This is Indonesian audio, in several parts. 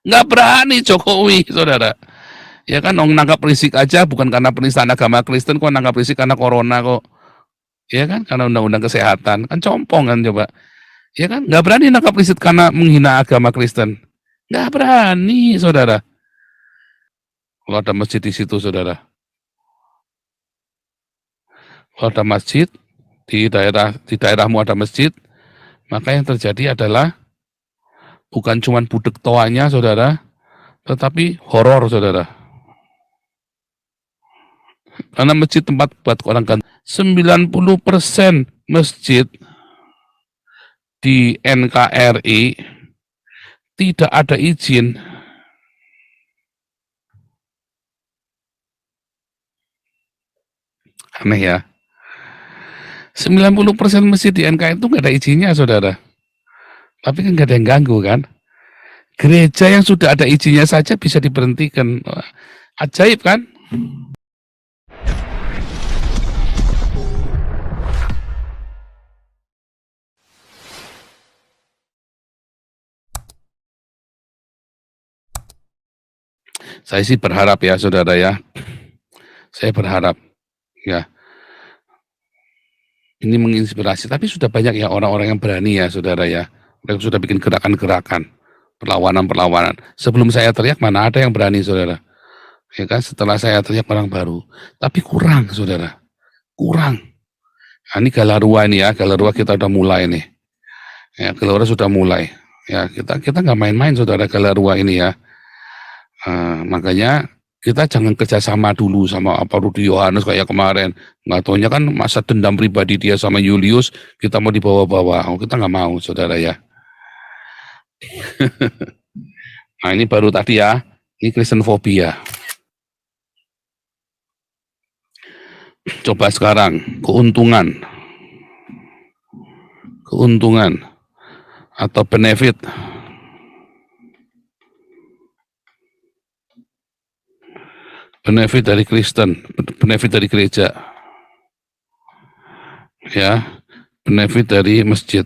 Nggak berani Jokowi, saudara. Ya kan, nangkap Rizik aja bukan karena penistaan agama Kristen, kok nangkap Rizik karena corona kok. Ya kan, karena undang-undang kesehatan. Kan compong kan coba. Ya kan, nggak berani nangkap Rizik karena menghina agama Kristen. Nggak berani, saudara. Kalau ada masjid di situ, saudara. Kalau ada masjid, di daerahmu ada masjid, maka yang terjadi adalah bukan cuma budek toanya, saudara, tetapi horor, saudara. Karena masjid tempat buat orang kan 90% masjid di NKRI tidak ada izin. Aneh ya. 90% masjid di NKRI itu nggak ada izinnya, saudara. Tapi kan nggak ada yang ganggu kan. Gereja yang sudah ada izinnya saja bisa diberhentikan. Ajaib kan? Saya sih berharap ya, saudara ya. Saya berharap ya. Ini menginspirasi, tapi sudah banyak ya orang-orang yang berani ya, saudara ya. Mereka sudah bikin gerakan-gerakan, perlawanan-perlawanan. Sebelum saya teriak, mana ada yang berani, saudara. Ya kan, setelah saya teriak orang baru. Tapi kurang, saudara. Kurang. Nah, ini Galarua ini ya, Galarua kita udah mulai nih. Ya, Galarua sudah mulai. Ya, kita nggak main-main, saudara, Galarua ini ya. Makanya kita jangan kerjasama dulu sama apa Rudi Yohanes kayak kemarin. Nggak taunya kan masa dendam pribadi dia sama Julius, kita mau dibawa-bawa. Oh, kita nggak mau, saudara ya. Nah, ini baru tadi ya, ini Kristenfobia. Coba sekarang, keuntungan atau benefit. Benefit dari Kristen, benefit dari gereja. Ya, benefit dari masjid.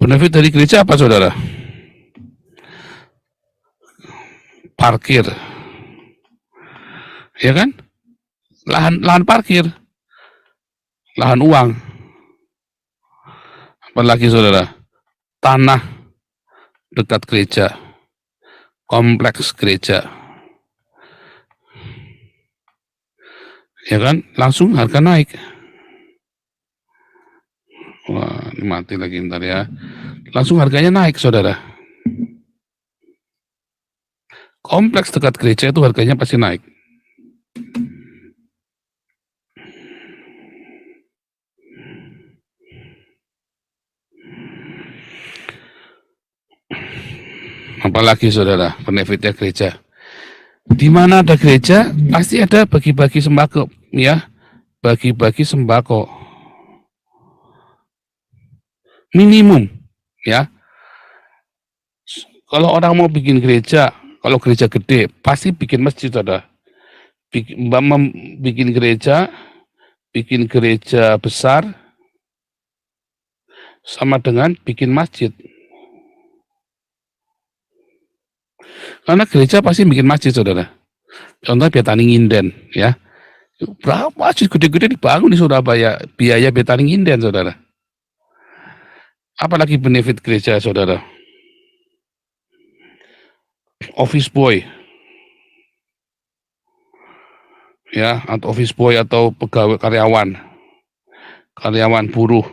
Benefit dari gereja apa, saudara? Parkir. Ya kan? Lahan parkir. Lahan uang. Apalagi, saudara? Tanah dekat gereja. Kompleks gereja. Ya kan? Langsung harga naik. Wah, ini mati lagi ntar ya. Langsung harganya naik, saudara. Kompleks dekat gereja itu harganya pasti naik. Apalagi, saudara, benefitnya gereja. Di mana ada gereja, pasti ada bagi-bagi sembako, ya. Bagi-bagi sembako. Minimum, ya. Kalau orang mau bikin gereja, kalau gereja gede, pasti bikin masjid, ada. Bikin gereja besar, sama dengan bikin masjid. Karena gereja pasti bikin masjid, saudara. Contoh Betani Nginden, ya. Berapa masjid gede-gede dibangun di Surabaya, biaya Betani Nginden, saudara. Apalagi benefit gereja, saudara. Office boy, ya, atau office boy atau pegawai karyawan buruh,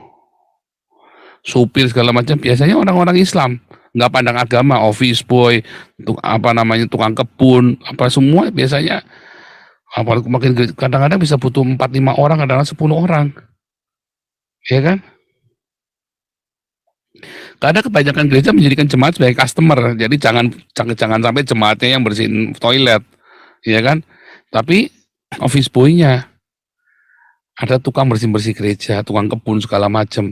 supir segala macam, biasanya orang-orang Islam, nggak pandang agama. Office boy, tukang kebun, apa semua biasanya. Apalagi makin kadang-kadang bisa butuh 4-5 orang, kadang-kadang 10 orang, ya kan? Karena kebanyakan gereja menjadikan jemaat sebagai customer, jadi jangan sampai jemaatnya yang bersihin toilet, ya kan? Tapi office boy-nya, ada tukang bersih-bersih gereja, tukang kebun segala macam,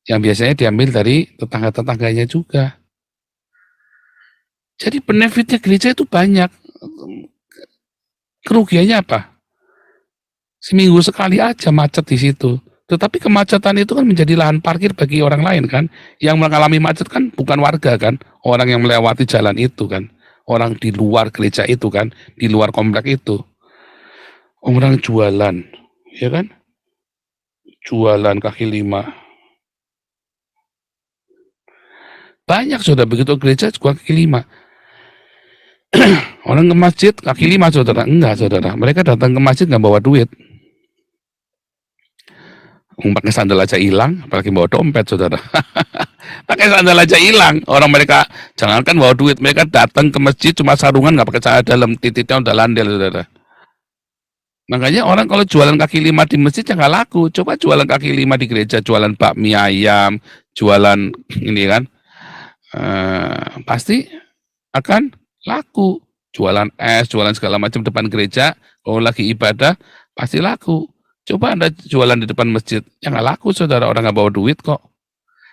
yang biasanya diambil dari tetangga-tetangganya juga. Jadi benefitnya gereja itu banyak. Kerugiannya apa? Seminggu sekali aja macet di situ. Tetapi kemacetan itu kan menjadi lahan parkir bagi orang lain kan, yang mengalami macet kan bukan warga kan, orang yang melewati jalan itu kan, orang di luar gereja itu kan, di luar komplek itu. Orang jualan, ya kan, jualan kaki lima. Banyak Saudara, begitu gereja juga kaki lima. Orang ke masjid kaki lima Saudara, enggak Saudara, mereka datang ke masjid nggak bawa duit. Pakai sandal aja hilang, apalagi bawa dompet Saudara. Pakai sandal aja hilang. Orang mereka jangankan bawa duit, mereka datang ke masjid cuma sarungan nggak pakai celana dalam, titiknya udah landel Saudara. Makanya orang kalau jualan kaki lima di masjid ya nggak laku. Coba jualan kaki lima di gereja, jualan bakmi ayam, jualan ini kan, pasti akan laku. Jualan es, jualan segala macam depan gereja, kalau lagi ibadah pasti laku. Coba Anda jualan di depan masjid, ya nggak laku Saudara, orang nggak bawa duit kok.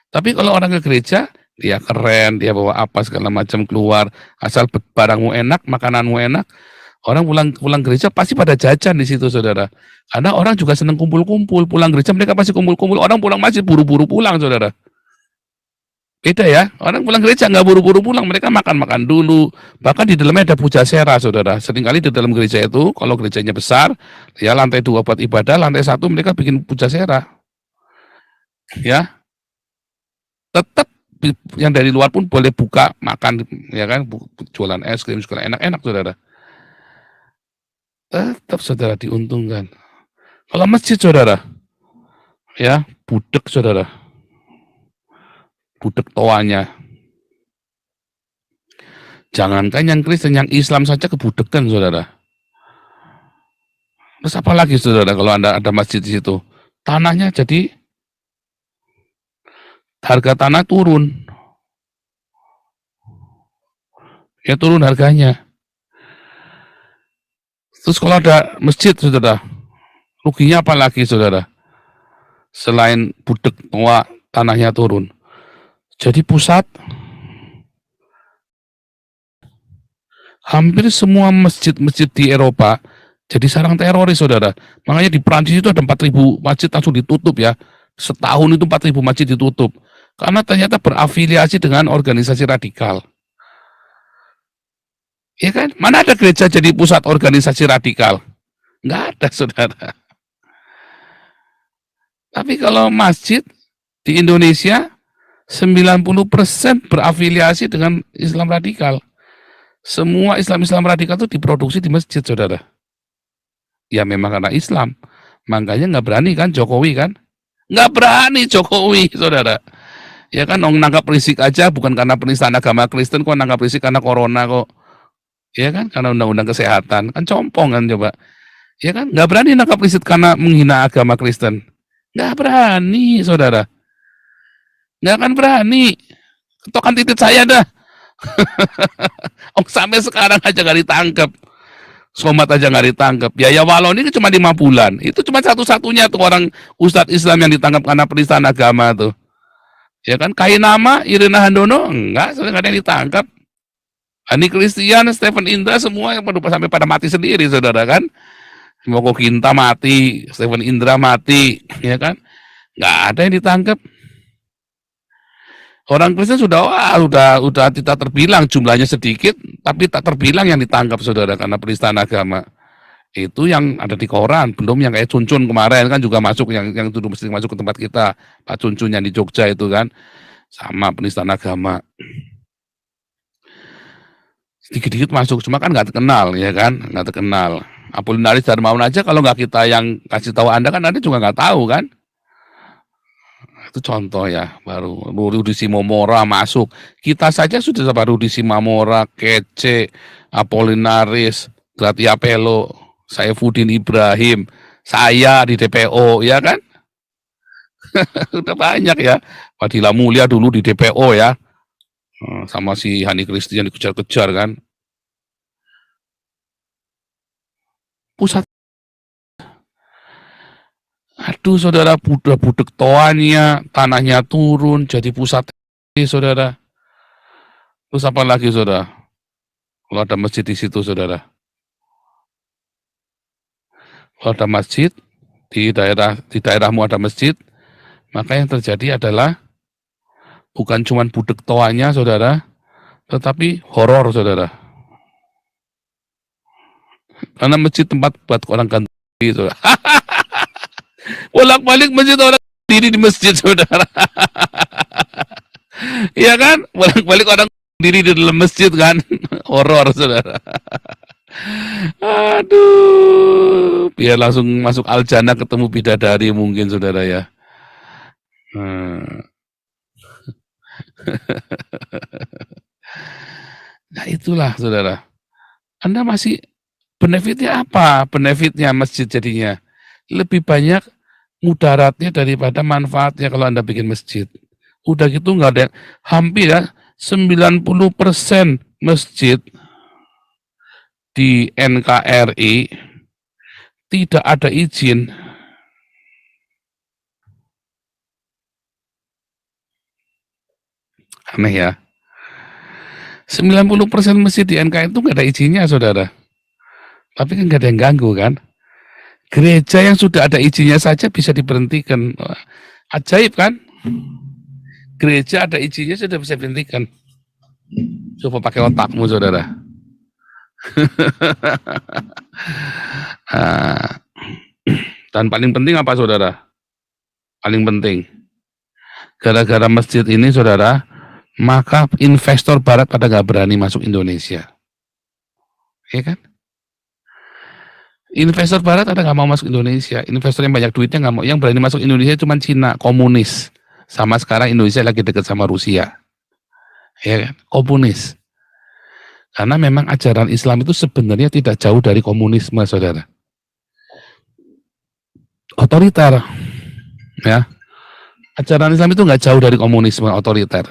Tapi kalau orang ke gereja, dia keren, dia bawa apa segala macam keluar, asal barangmu enak, makananmu enak, orang pulang gereja pasti pada jajan di situ Saudara. Karena orang juga senang kumpul-kumpul, pulang gereja mereka pasti kumpul-kumpul, orang pulang masjid buru-buru pulang Saudara. Beda ya, orang pulang gereja nggak buru-buru pulang, mereka makan-makan dulu. Bahkan di dalamnya ada puja sera Saudara. Seringkali di dalam gereja itu, kalau gerejanya besar, ya lantai 2 buat ibadah, lantai 1 mereka bikin puja sera. Ya, tetap yang dari luar pun boleh buka makan, ya kan, jualan es krim segala enak-enak Saudara. Tetap Saudara diuntungkan. Kalau masjid Saudara, ya budek Saudara, budek toanya. Jangankan yang Kristen, yang Islam saja kebudekan Saudara. Terus apa lagi Saudara kalau Anda ada masjid di situ? Tanahnya jadi, harga tanah turun. Ya turun harganya. Terus kalau ada masjid Saudara, ruginya apa lagi Saudara? Selain budek toa, tanahnya turun. Jadi pusat, hampir semua masjid-masjid di Eropa jadi sarang teroris Saudara. Makanya di Prancis itu ada 4.000 masjid langsung ditutup ya. Setahun itu 4.000 masjid ditutup. Karena ternyata berafiliasi dengan organisasi radikal. Ya kan? Mana ada gereja jadi pusat organisasi radikal? Nggak ada Saudara. Tapi kalau masjid di Indonesia 90% berafiliasi dengan Islam radikal. Semua Islam radikal itu diproduksi di masjid Saudara. Ya memang karena Islam, makanya nggak berani kan Jokowi kan, nggak berani Jokowi Saudara. Ya kan, nangkap risik aja bukan karena penistaan agama Kristen kok, nangkap risik karena corona kok. Ya kan, karena undang-undang kesehatan kan compong kan coba. Ya kan, nggak berani nangkap risik karena menghina agama Kristen, nggak berani Saudara, nggak akan berani. Ketokan titik saya dah. Sampai sekarang aja nggak ditangkap. Somad aja nggak ditangkap. Ya Walon ini cuma 5 bulan. Itu cuma satu-satunya tuh orang Ustadz Islam yang ditangkap karena penistaan agama tuh. Ya kan, Kainama, Irina Handono, enggak, soalnya nggak ada yang ditangkap. Ani Christian, Stephen Indra, semua yang sampai pada mati sendiri, Saudara kan. Moko Kinta mati, Stephen Indra mati, ya kan. Nggak ada yang ditangkap. Orang Kristen sudah tidak terbilang, jumlahnya sedikit, tapi tak terbilang yang ditangkap Saudara karena penistaan agama. Itu yang ada di koran, belum yang kayak Cuncun kemarin kan juga masuk, yang tuduh mesti masuk ke tempat kita, Pak Cuncun yang di Jogja itu kan, sama penistaan agama. Sedikit-sedikit masuk, cuma kan nggak terkenal, ya kan, nggak terkenal. Apolinaris Darmawan aja kalau nggak kita yang kasih tahu Anda kan Anda juga nggak tahu kan. Itu contoh ya, baru Rudi Simomora masuk. Kita saja sudah sama Rudi Simomora, Kece, Apolinaris, Gratia Pelo, Saifuddin Ibrahim, saya di DPO, ya kan? Udah banyak ya. Fadila Mulia dulu di DPO ya. Sama si Hani Christian dikejar-kejar kan. Pusat. Aduh Saudara, budek toanya, tanahnya turun, jadi pusat Saudara. Terus apa lagi Saudara? Kalau ada masjid di situ Saudara. Kalau ada masjid, di daerahmu ada masjid, maka yang terjadi adalah bukan cuma budek toanya, saudara, tetapi horor, saudara. Karena masjid tempat buat orang ganti, saudara. Bolak-balik masjid orang diri di masjid, saudara. Iya kan? Bolak-balik orang diri di dalam masjid kan. Horor, saudara. Aduh, biar langsung masuk al-jannah ketemu bidadari mungkin, saudara ya. Nah itulah, saudara. Anda masih benefitnya apa? Benefitnya masjid jadinya lebih banyak mudaratnya daripada manfaatnya kalau Anda bikin masjid. Udah gitu nggak ada, hampir ya 90% masjid di NKRI tidak ada izin. Aneh ya. 90% masjid di NKRI itu nggak ada izinnya, saudara. Tapi kan nggak ada yang ganggu kan. Gereja yang sudah ada izinnya saja bisa diberhentikan. Ajaib kan? Gereja ada izinnya sudah bisa diberhentikan. Coba pakai otakmu, saudara. Dan paling penting apa, saudara? Paling penting, gara-gara masjid ini, saudara, maka investor barat pada nggak berani masuk Indonesia. Ya kan? Investor barat ada nggak mau masuk Indonesia. Investor yang banyak duitnya nggak mau. Yang berani masuk Indonesia cuma Cina, komunis. Sama sekarang Indonesia lagi dekat sama Rusia. Ya kan? Komunis. Karena memang ajaran Islam itu sebenarnya tidak jauh dari komunisme, saudara. Otoriter. Ya. Ajaran Islam itu nggak jauh dari komunisme, otoriter.